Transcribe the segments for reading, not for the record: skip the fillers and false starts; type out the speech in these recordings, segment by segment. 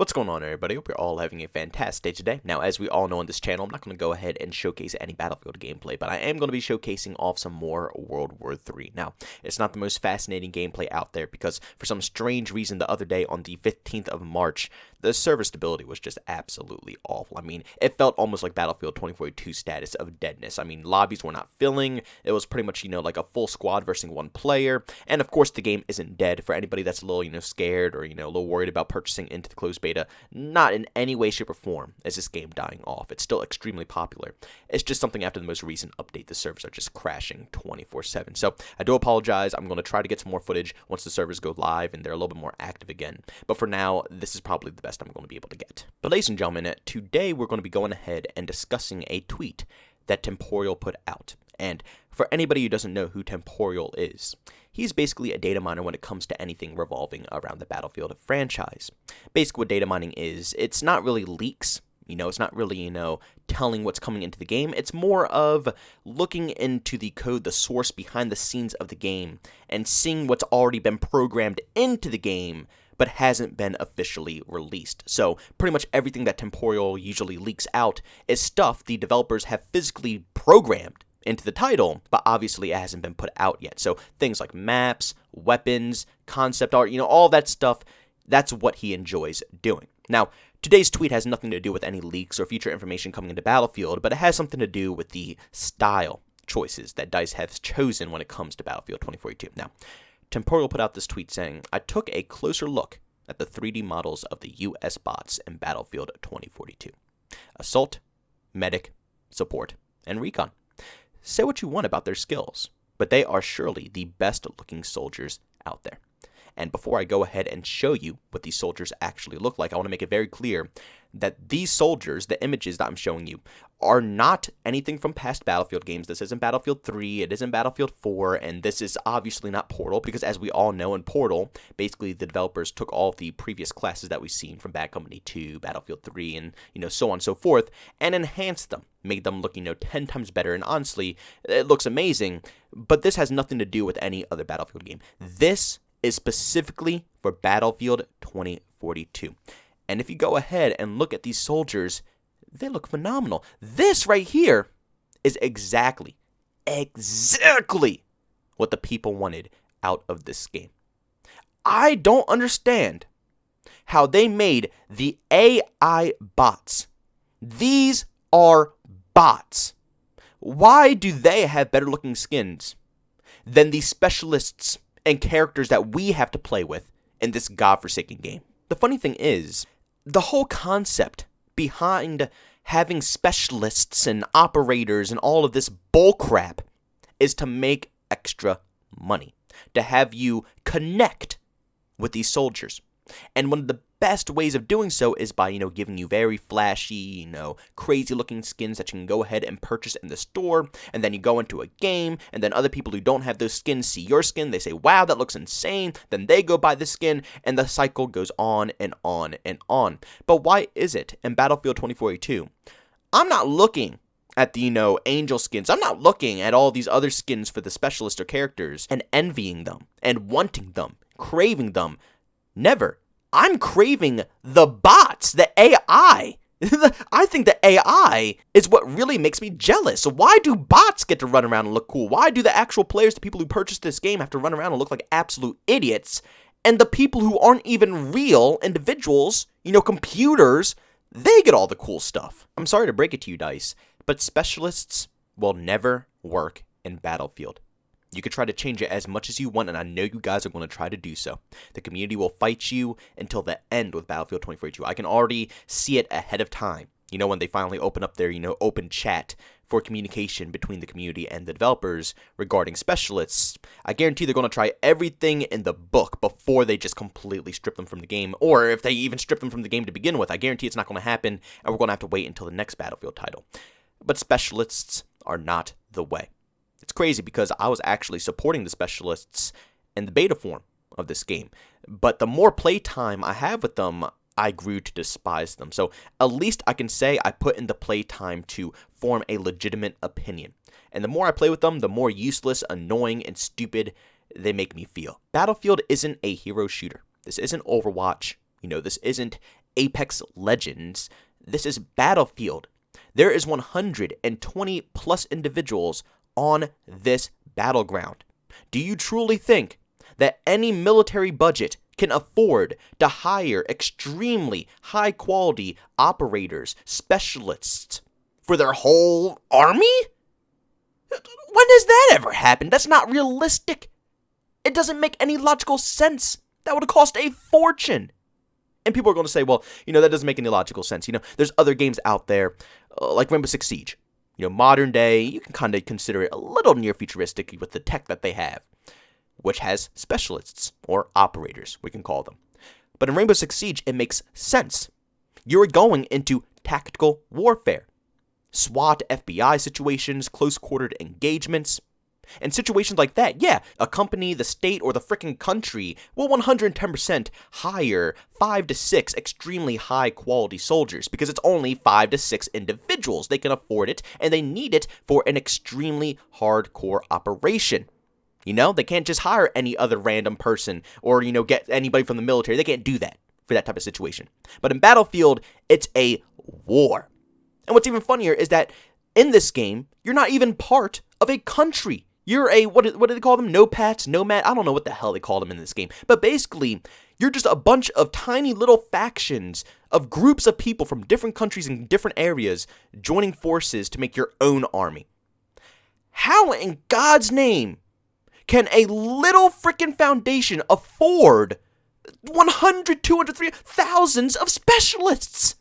What's going on, everybody? Hope you're all having a fantastic day today. Now, as we all know on this channel, I'm not going to go ahead and showcase any Battlefield gameplay, but I am going to be showcasing off some more World War III. Now, it's not the most fascinating gameplay out there because for some strange reason the other day on the 15th of March, the server stability was just absolutely awful. I mean, it felt almost like Battlefield 2042 status of deadness. I mean, lobbies were not filling. It was pretty much, like a full squad versus one player. And of course, the game isn't dead. For anybody that's a little, scared or, a little worried about purchasing into the closed beta, not in any way, shape, or form is this game dying off. It's still extremely popular. It's just something after the most recent update, the servers are just crashing 24/7. So I do apologize. I'm going to try to get some more footage once the servers go live and they're a little bit more active again. But for now, this is probably the best I'm going to be able to get. But ladies and gentlemen, today we're going to be going ahead and discussing a tweet that Temporal put out. And for anybody who doesn't know who Temporal is, he's basically a data miner when it comes to anything revolving around the Battlefield franchise. Basically what data mining is, it's not really leaks. It's not really, telling what's coming into the game. It's more of looking into the code, the source behind the scenes of the game, and seeing what's already been programmed into the game, but hasn't been officially released. So pretty much everything that Temporal usually leaks out is stuff the developers have physically programmed into the title, but obviously it hasn't been put out yet. So things like maps, weapons, concept art, all that stuff, that's what he enjoys doing. Now, today's tweet has nothing to do with any leaks or future information coming into Battlefield, but it has something to do with the style choices that DICE has chosen when it comes to Battlefield 2042. Now, Temporal put out this tweet saying, "I took a closer look at the 3D models of the US bots in Battlefield 2042. Assault, Medic, Support, and Recon. Say what you want about their skills, but they are surely the best looking soldiers out there. And before I go ahead and show you what these soldiers actually look like, I want to make it very clear that these soldiers, the images that I'm showing you, are not anything from past Battlefield games. This isn't Battlefield 3, it isn't Battlefield 4, and this is obviously not Portal, because as we all know in Portal, basically the developers took all of the previous classes that we've seen from Bad Company 2, Battlefield 3, and, so on and so forth, and enhanced them, made them look, 10 times better, and honestly, it looks amazing, but this has nothing to do with any other Battlefield game. This is specifically for Battlefield 2042. And if you go ahead and look at these soldiers, they look phenomenal. This right here is exactly what the people wanted out of this game. I don't understand how they made the AI bots. These are bots. Why do they have better looking skins than the specialists and characters that we have to play with in this godforsaken game? The funny thing is, the whole concept behind having specialists and operators and all of this bullcrap is to make extra money, to have you connect with these soldiers. And one of the best ways of doing so is by, giving you very flashy, crazy looking skins that you can go ahead and purchase in the store, and then you go into a game, and then other people who don't have those skins see your skin, they say, wow, that looks insane, then they go buy the skin, and the cycle goes on and on and on. But why is it in Battlefield 2042, I'm not looking at the, angel skins, I'm not looking at all these other skins for the specialist or characters, and envying them, and wanting them, craving them. Never. I'm craving the bots, the AI. I think the AI is what really makes me jealous. Why do bots get to run around and look cool? Why do the actual players, the people who purchase this game, have to run around and look like absolute idiots? And the people who aren't even real individuals, computers, they get all the cool stuff. I'm sorry to break it to you, DICE, but specialists will never work in Battlefield. You can try to change it as much as you want, and I know you guys are going to try to do so. The community will fight you until the end with Battlefield 2042. I can already see it ahead of time. When they finally open up their, open chat for communication between the community and the developers regarding specialists, I guarantee they're going to try everything in the book before they just completely strip them from the game. Or if they even strip them from the game to begin with, I guarantee it's not going to happen, and we're going to have to wait until the next Battlefield title. But specialists are not the way. It's crazy because I was actually supporting the specialists in the beta form of this game. But the more playtime I have with them, I grew to despise them. So at least I can say I put in the playtime to form a legitimate opinion. And the more I play with them, the more useless, annoying, and stupid they make me feel. Battlefield isn't a hero shooter. This isn't Overwatch. This isn't Apex Legends. This is Battlefield. There is 120 plus individuals on this battleground. Do you truly think that any military budget can afford to hire extremely high quality operators, specialists for their whole army? When does that ever happen? That's not realistic. It doesn't make any logical sense. That would have cost a fortune. And people are going to say, well, that doesn't make any logical sense. There's other games out there like Rainbow Six Siege. Modern day, you can kind of consider it a little near futuristic with the tech that they have, which has specialists, or operators, we can call them. But in Rainbow Six Siege, it makes sense. You're going into tactical warfare. SWAT, FBI situations, close-quartered engagements. In situations like that, yeah, a company, the state, or the frickin' country will 110% hire 5 to 6 extremely high-quality soldiers because it's only 5 to 6 individuals. They can afford it, and they need it for an extremely hardcore operation. They can't just hire any other random person or, get anybody from the military. They can't do that for that type of situation. But in Battlefield, it's a war. And what's even funnier is that in this game, you're not even part of a country. You're a, what do they call them? Nomad? I don't know what the hell they call them in this game. But basically, you're just a bunch of tiny little factions of groups of people from different countries and different areas joining forces to make your own army. How in God's name can a little frickin' foundation afford 100, 200, 300, thousands of specialists?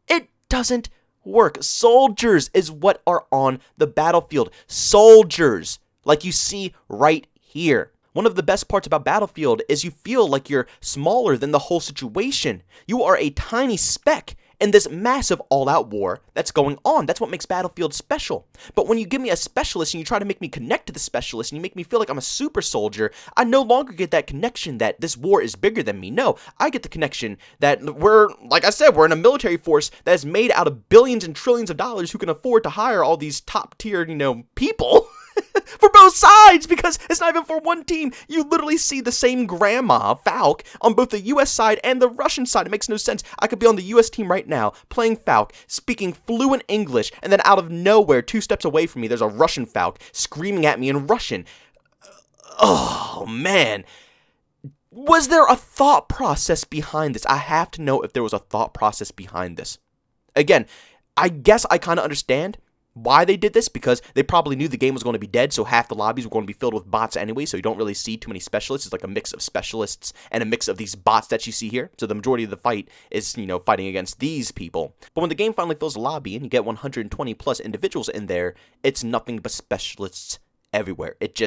It doesn't work. Soldiers is what are on the battlefield. Soldiers, like you see right here. One of the best parts about Battlefield is you feel like you're smaller than the whole situation. You are a tiny speck in this massive all-out war that's going on. That's what makes Battlefield special. But when you give me a specialist and you try to make me connect to the specialist and you make me feel like I'm a super soldier, I no longer get that connection that this war is bigger than me. No, I get the connection that we're, like I said, we're in a military force that is made out of billions and trillions of dollars who can afford to hire all these top-tier, people. For both sides, because it's not even for one team. You literally see the same grandma, Falk, on both the US side and the Russian side. It makes no sense. I could be on the US team right now, playing Falk, speaking fluent English, and then out of nowhere, 2 steps away from me, there's a Russian Falk screaming at me in Russian. Oh, man. Was there a thought process behind this? I have to know if there was a thought process behind this. Again, I guess I kind of understand why they did this, because they probably knew the game was going to be dead, so half the lobbies were going to be filled with bots anyway, so you don't really see too many specialists. It's like a mix of specialists and a mix of these bots that you see here. So the majority of the fight is, fighting against these people. But when the game finally fills a lobby and you get 120 plus individuals in there, it's nothing but specialists everywhere. It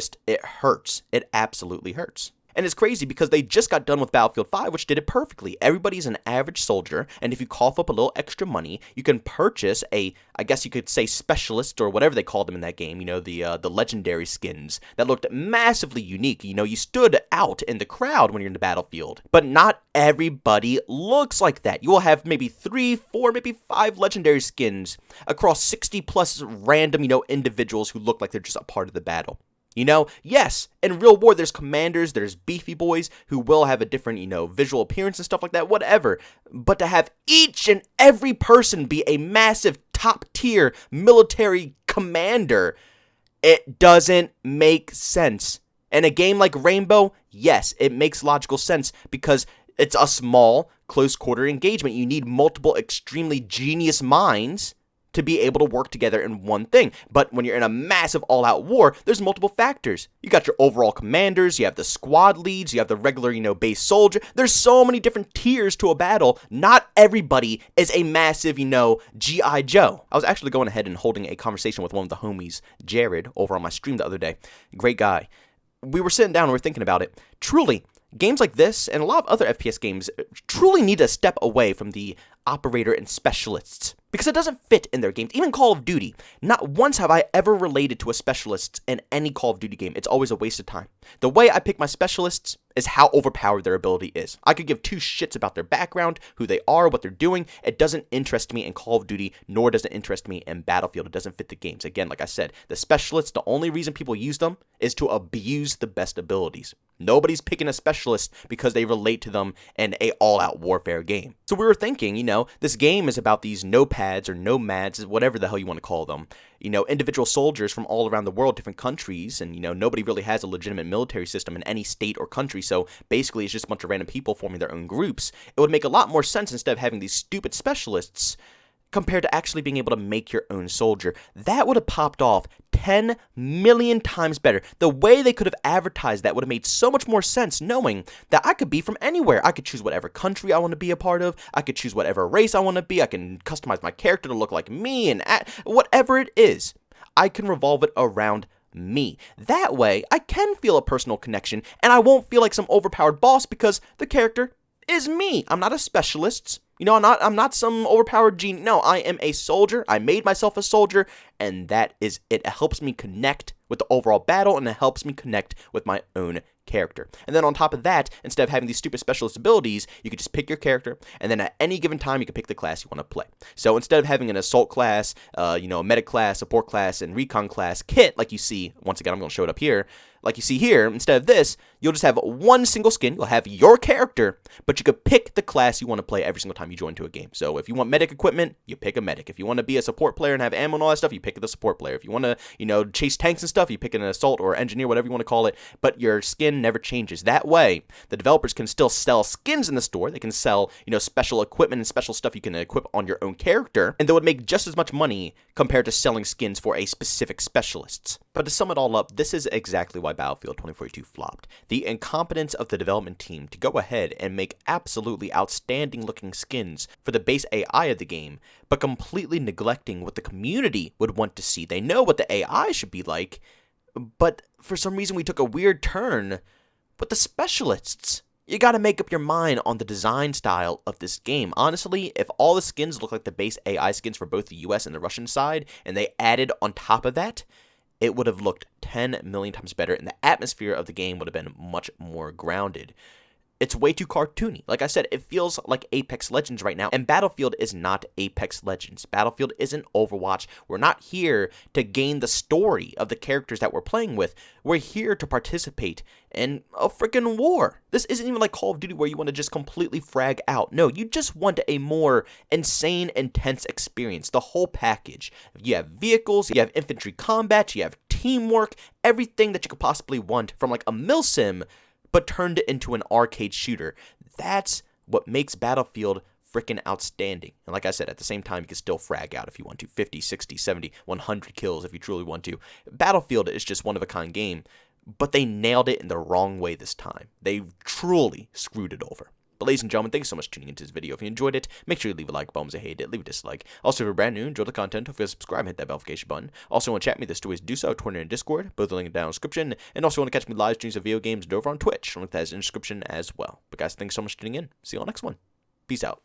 hurts. It absolutely hurts. And it's crazy because they just got done with Battlefield 5, which did it perfectly. Everybody's an average soldier, and if you cough up a little extra money, you can purchase I guess you could say specialist, or whatever they called them in that game, the legendary skins that looked massively unique. You stood out in the crowd when you're in the battlefield. But not everybody looks like that. You will have maybe 3, 4, maybe 5 legendary skins across 60 plus random, individuals who look like they're just a part of the battle. Yes, in real war, there's commanders, there's beefy boys who will have a different, visual appearance and stuff like that, whatever. But to have each and every person be a massive top-tier military commander, it doesn't make sense. In a game like Rainbow, yes, it makes logical sense because it's a small, close-quarter engagement. You need multiple extremely genius minds to be able to work together in one thing. But when you're in a massive all-out war, there's multiple factors. You got your overall commanders, you have the squad leads, you have the regular, base soldier. There's so many different tiers to a battle. Not everybody is a massive, G.I. Joe. I was actually going ahead and holding a conversation with one of the homies, Jared, over on my stream the other day. Great guy. We were sitting down and we were thinking about it. Truly, games like this and a lot of other FPS games truly need to step away from the operator and specialists. because it doesn't fit in their games. Even Call of Duty, not once have I ever related to a specialist in any Call of Duty game. It's always a waste of time. The way I pick my specialists is how overpowered their ability is. I could give two shits about their background, who they are, what they're doing. It doesn't interest me in Call of Duty, nor does it interest me in Battlefield. It doesn't fit the games. Again, like I said, the specialists, the only reason people use them is to abuse the best abilities. Nobody's picking a specialist because they relate to them in a all-out warfare game. So we were thinking, this game is about these nopads or nomads, whatever the hell you want to call them. Individual soldiers from all around the world, different countries, and, nobody really has a legitimate military system in any state or country, so basically it's just a bunch of random people forming their own groups. It would make a lot more sense instead of having these stupid specialists compared to actually being able to make your own soldier. That would have popped off 10 million times better. The way they could have advertised that would have made so much more sense, knowing that I could be from anywhere. I could choose whatever country I want to be a part of. I could choose whatever race I want to be. I can customize my character to look like me and whatever it is. I can revolve it around me. That way, I can feel a personal connection, and I won't feel like some overpowered boss because the character is me. I'm not a specialist. I'm not some overpowered genie. No, I am a soldier. I made myself a soldier, and that is it. It helps me connect with the overall battle, and it helps me connect with my own character. And then on top of that, instead of having these stupid specialist abilities, you could just pick your character, and then at any given time, you can pick the class you want to play. So instead of having an assault class, a medic class, support class, and recon class kit, like you see, once again, I'm going to show it up here, like you see here, instead of this, you'll just have one single skin. You'll have your character, but you could pick the class you want to play every single time you join to a game. So if you want medic equipment, you pick a medic. If you want to be a support player and have ammo and all that stuff, you pick the support player. If you want to, chase tanks and stuff, you pick an assault or engineer, whatever you want to call it, but your skin never changes. That way, the developers can still sell skins in the store. They can sell, special equipment and special stuff you can equip on your own character, and they would make just as much money compared to selling skins for a specific specialists. But to sum it all up, this is exactly why Battlefield 2042 flopped. The incompetence of the development team to go ahead and make absolutely outstanding looking skins for the base AI of the game, but completely neglecting what the community would want to see. They know what the AI should be like, but for some reason we took a weird turn with the specialists. You gotta make up your mind on the design style of this game. Honestly, if all the skins look like the base AI skins for both the US and the Russian side, and they added on top of that, it would have looked 10 million times better, and the atmosphere of the game would have been much more grounded. It's way too cartoony. Like I said, it feels like Apex Legends right now, and Battlefield is not Apex Legends. Battlefield isn't Overwatch. We're not here to gain the story of the characters that we're playing with. We're here to participate in a freaking war. This isn't even like Call of Duty where you want to just completely frag out. No, you just want a more insane, intense experience, the whole package. You have vehicles, you have infantry combat, you have teamwork, everything that you could possibly want from like a milsim, but turned it into an arcade shooter. That's what makes Battlefield freaking outstanding. And like I said, at the same time, you can still frag out if you want to. 50, 60, 70, 100 kills if you truly want to. Battlefield is just one-of-a-kind game, but they nailed it in the wrong way this time. They truly screwed it over. But ladies and gentlemen, thanks so much for tuning into this video. If you enjoyed it, make sure you leave a like, bombs, I hate it, leave a dislike. Also, if you're brand new, enjoy the content, don't forget to subscribe and hit that notification button. Also, want to chat with me, there's two ways to do so, Twitter and Discord, both the link down in the description. And also want to catch me live streams of video games over on Twitch, link that is in the description as well. But guys, thanks so much for tuning in. See you all next one. Peace out.